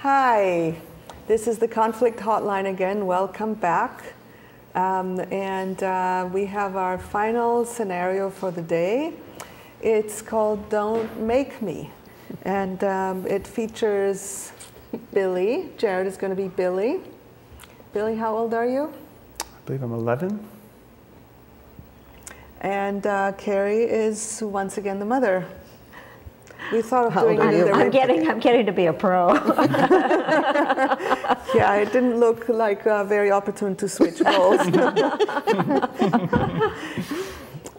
Hi, this is the Conflict Hotline again. Welcome back. We have our final scenario for the day. It's called Don't Make Me. And it features Billy. Jared is going to be Billy. Billy, how old are you? I believe I'm 11. And Kerry is once again the mother. We thought of doing either. I'm getting to be a pro. Yeah, it didn't look like very opportune to switch roles.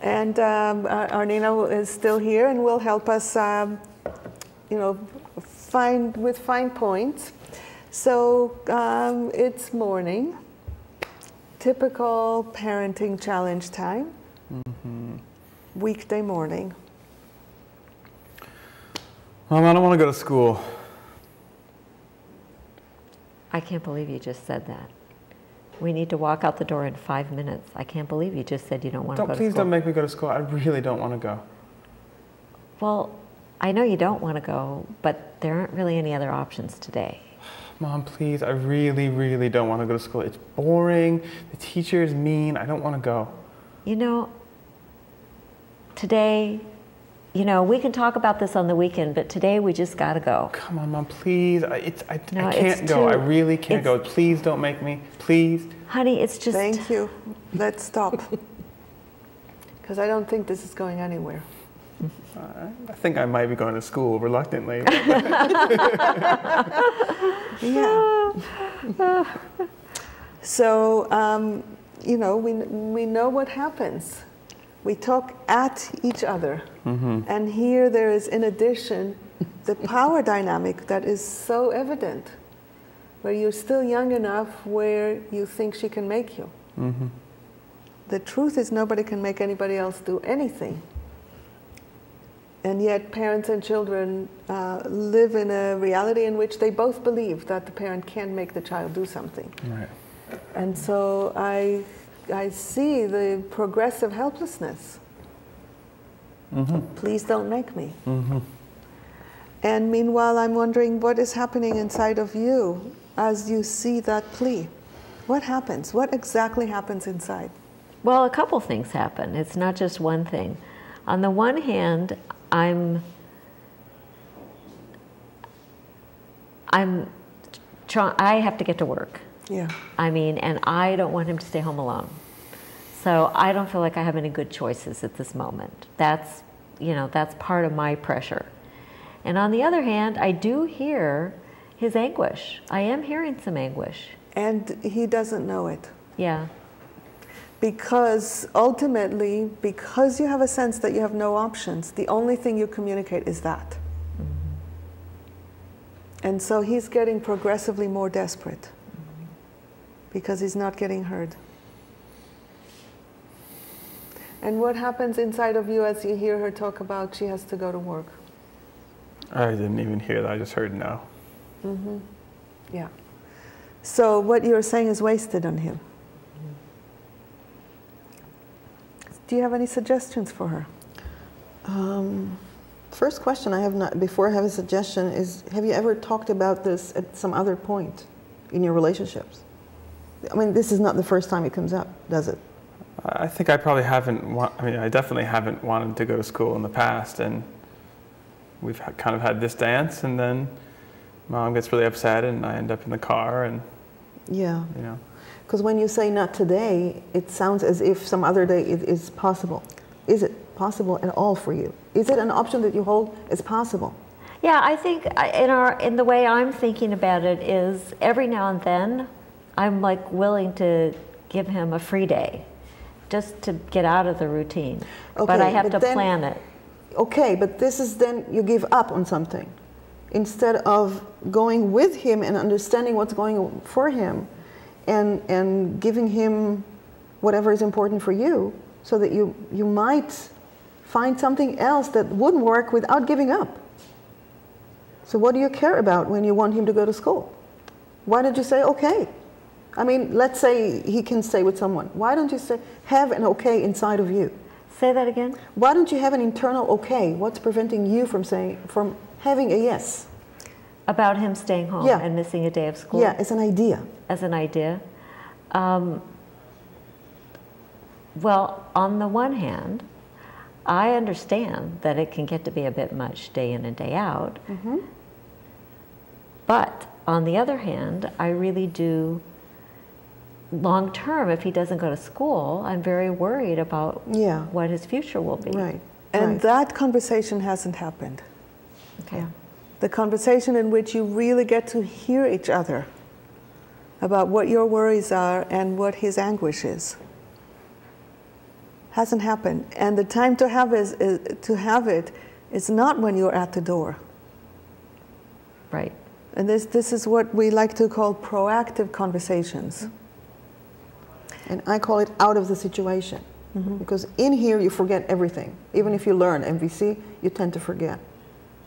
And Arnina is still here and will help us, with fine points. So it's morning, typical parenting challenge time, weekday morning. Mom, I don't want to go to school. I can't believe you just said that. We need to walk out the door in 5 minutes. I can't believe you just said you don't want to go to school. Please don't make me go to school. I really don't want to go. Well, I know you don't want to go, but there aren't really any other options today. Mom, please, I really, really don't want to go to school. It's boring. The teacher is mean. I don't want to go. You know, today, we can talk about this on the weekend, but today we just got to go. Come on, Mom, please. I can't go. I really can't go. Please don't make me. Please. Honey, it's just... Thank you. Let's stop. Because I don't think this is going anywhere. I think I might be going to school reluctantly. Yeah. So, we know what happens. We talk at each other. And here there is, in addition, the power dynamic that is so evident, where you're still young enough where you think she can make you. The truth is nobody can make anybody else do anything. And yet parents and children live in a reality in which they both believe that the parent can make the child do something. Right. And so I see the progressive helplessness. Please don't make me. And meanwhile, I'm wondering what is happening inside of you as you see that plea. What happens? What exactly happens inside? Well, a couple things happen. It's not just one thing. On the one hand, I have to get to work. Yeah. And I don't want him to stay home alone. So I don't feel like I have any good choices at this moment. That's part of my pressure. And on the other hand, I do hear his anguish. I am hearing some anguish. And he doesn't know it. Yeah. Because ultimately, because you have a sense that you have no options, the only thing you communicate is that. And so he's getting progressively more desperate because he's not getting heard. And what happens inside of you as you hear her talk about she has to go to work? I didn't even hear that. I just heard no. Yeah. So what you're saying is wasted on him. Do you have any suggestions for her? First question I have not, before I have a suggestion, is have you ever talked about this at some other point in your relationships? I mean, this is not the first time it comes up, does it? I think I probably haven't, I definitely haven't wanted to go to school in the past, and we've kind of had this dance, and then Mom gets really upset, and I end up in the car, and yeah. Because when you say not today, it sounds as if some other day it is possible. Is it possible at all for you? Is it an option that you hold as possible? Yeah, I think in the way I'm thinking about it is every now and then I'm like willing to give him a free day just to get out of the routine. Okay, but I have to plan it. Okay, but this is then you give up on something. Instead of going with him and understanding what's going on for him and giving him whatever is important for you, so that you might find something else that would work without giving up. So what do you care about when you want him to go to school? Why don't you say, okay? I mean, let's say he can stay with someone. Why don't you have an okay inside of you? Say that again? Why don't you have an internal okay? What's preventing you from having a yes? About him staying home Yeah. and missing a day of school? Yeah, it's an idea. As an idea. Well, on the one hand, I understand that it can get to be a bit much day in and day out. Mm-hmm. But on the other hand, I really do, long term, if he doesn't go to school, I'm very worried about Yeah. what his future will be. Right. And right. that conversation hasn't happened. Okay. The conversation in which you really get to hear each other about what your worries are and what his anguish is. Hasn't happened. And the time to have it is not when you're at the door. Right. And this is what we like to call proactive conversations. And I call it out of the situation. Mm-hmm. Because in here you forget everything. Even if you learn NVC, you tend to forget.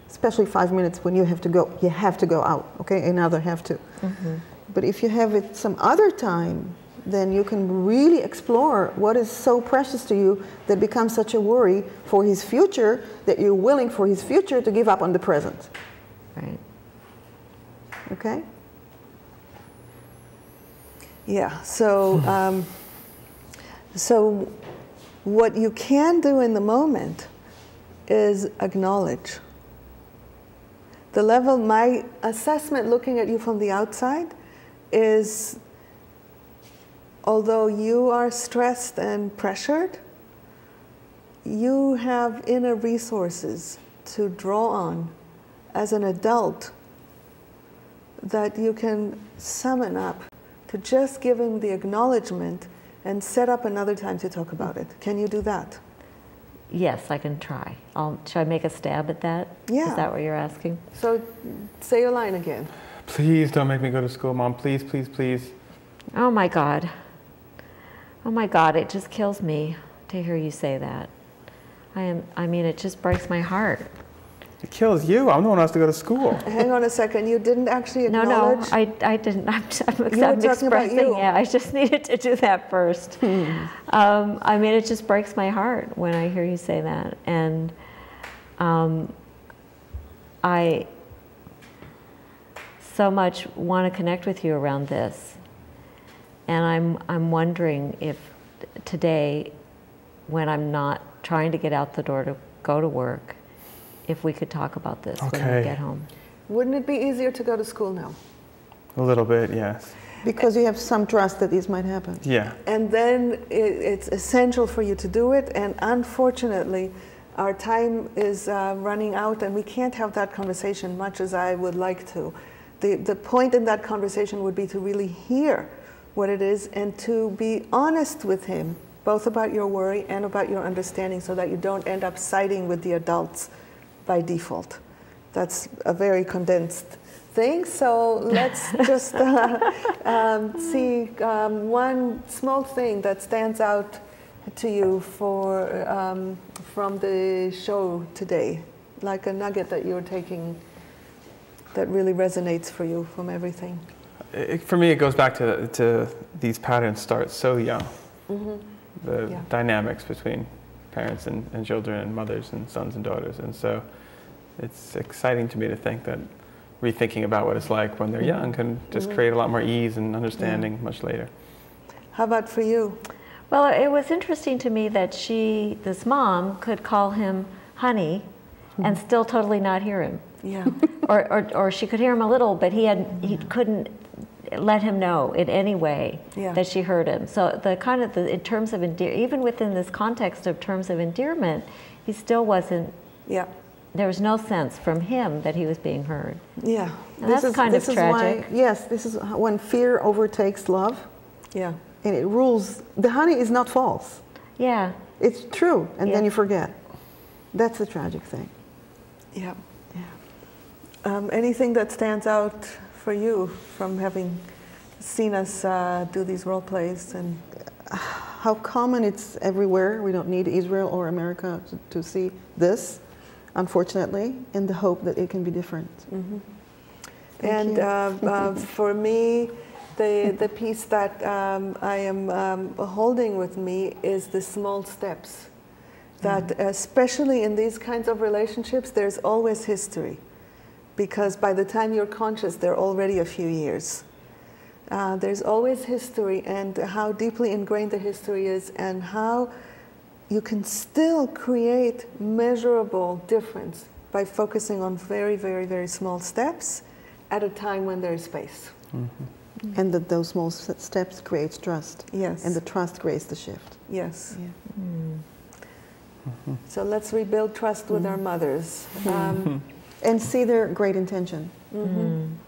Especially 5 minutes when you have to go out, okay? Another have to. Mm-hmm. But if you have it some other time, then you can really explore what is so precious to you that becomes such a worry for his future that you're willing for his future to give up on the present. Right. Okay? Yeah, so, so what you can do in the moment is acknowledge. The level, my assessment looking at you from the outside is, although you are stressed and pressured, you have inner resources to draw on as an adult that you can summon up to just give him the acknowledgement and set up another time to talk about it. Can you do that? Yes, I can try. Should I make a stab at that? Yeah. Is that what you're asking? So say your line again. Please don't make me go to school, Mom. Please, please, please. Oh my God. Oh my God, it just kills me to hear you say that. I mean, it just breaks my heart. It kills you. I'm the one who has to go to school. Hang on a second. You didn't actually acknowledge? No, I didn't. I'm talking about you. Yeah, I just needed to do that first. I mean, it just breaks my heart when I hear you say that. And I so much want to connect with you around this. And I'm wondering if today, when I'm not trying to get out the door to go to work, if we could talk about this when we get home. Wouldn't it be easier to go to school now? A little bit, yes. Because you have some trust that this might happen. Yeah. And then it's essential for you to do it. And unfortunately, our time is running out and we can't have that conversation much as I would like to. The point in that conversation would be to really hear what it is and to be honest with him, both about your worry and about your understanding, so that you don't end up siding with the adults by default. That's a very condensed thing. So let's just see one small thing that stands out to you from the show today, like a nugget that you're taking that really resonates for you from everything. For me, it goes back to these patterns start so young. Mm-hmm. The dynamics between parents and children and mothers and sons and daughters. And so it's exciting to me to think that rethinking about what it's like when they're young can just create a lot more ease and understanding much later. How about for you? Well, it was interesting to me that this mom could call him honey and still totally not hear him. Yeah. or she could hear him a little, but he couldn't let him know in any way that she heard him. So in terms of even within this context of terms of endearment, he still wasn't. Yeah. There was no sense from him that he was being heard. Yeah. And that's kind of tragic. This is when fear overtakes love. Yeah. And it rules. The honey is not false. Yeah. It's true, and then you forget. That's the tragic thing. Yeah. Anything that stands out for you from having seen us do these role plays? And how common it's everywhere. We don't need Israel or America to see this, unfortunately, in the hope that it can be different. Mm-hmm. And for me, the piece that I am holding with me is the small steps. That especially in these kinds of relationships, there's always history. because by the time you're conscious, they're already a few years. There's always history, and how deeply ingrained the history is, and how you can still create measurable difference by focusing on very, very, very small steps at a time when there's space. Mm-hmm. And that those small steps creates trust. Yes. And the trust creates the shift. Yes. Yeah. Mm-hmm. So let's rebuild trust with our mothers. And see their great intention. Mm-hmm.